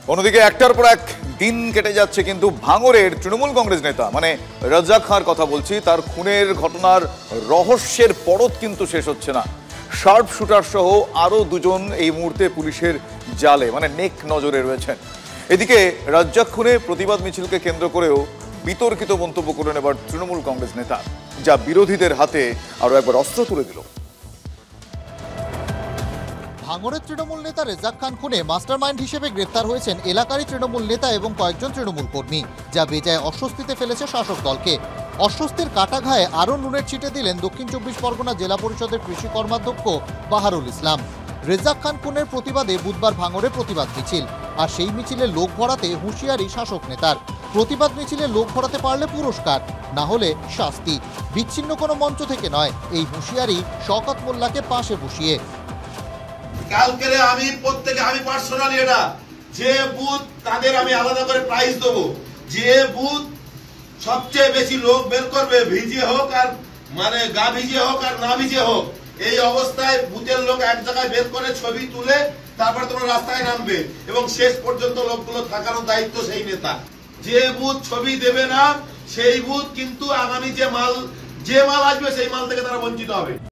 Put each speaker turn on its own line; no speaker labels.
অন্যদিকে একটার পর এক দিন কেটে যাচ্ছে, কিন্তু ভাঙড়ের তৃণমূল কংগ্রেস নেতা মানে রাজ্জাক খাঁর কথা বলছি, তার খুনের ঘটনার রহস্যের পরত কিন্তু শেষ হচ্ছে না। শার্প শুটার সহ আরো দুজন এই মুহূর্তে পুলিশের জালে মানে নেক নজরে রয়েছেন। এদিকে রাজ্জাক খুনে প্রতিবাদ মিছিলকে কেন্দ্র করেও বিতর্কিত মন্তব্য করেন এবার তৃণমূল কংগ্রেস নেতা, যা বিরোধীদের হাতে আরো একবার অস্ত্র তুলে দিল।
ভাঙড়ের তৃণমূল নেতা রেজ্জাক খান খুনে মাস্টারমাইন্ড হিসেবে গ্রেফতার হয়েছেন এলাকারই তৃণমূল নেতা এবং কয়েকজন তৃণমূল কর্মী, যা বেজায় অস্বস্তিতে ফেলেছে শাসক দলকে। অস্বস্তির কাটাঘায়ে আরও নুনের ছিটে দিলেন দক্ষিণ চব্বিশ পরগনা জেলা পরিষদের কৃষি কর্মাধ্যক্ষ বাহারুল ইসলাম। রেজ্জাক খান খুনের প্রতিবাদে বুধবার ভাঙড়ে প্রতিবাদ মিছিল, আর সেই মিছিলে লোক ভরাতে হুঁশিয়ারি শাসক নেতার। প্রতিবাদ মিছিলে লোক ভরাতে পারলে পুরস্কার, না হলে শাস্তি। বিচ্ছিন্ন কোনো মঞ্চ থেকে নয়, এই হুঁশিয়ারি শওকত মোল্লাকে পাশে বসিয়ে।
কালকে আমি প্রত্যেকে আমি পার্সোনালি এটা যে বুথ তাদের আমি আলাদা করে প্রাইজ দেবো, যে বুথ সবচেয়ে বেশি লোক বের করবে, ভিজে হোক আর মানে গা ভিজে হোক আর না ভিজে হোক, এই অবস্থায় বুথের লোক এক জায়গায় বের করে ছবি তুলে তারপর তোমরা রাস্তায় নামবে এবং শেষ পর্যন্ত লোকগুলো থাকানোর দায়িত্ব সেই নেতা। যে বুথ ছবি দেবে না সেই বুথ কিন্তু আগামী যে মাল আসবে সেই মাল থেকে তারা বঞ্চিত হবে।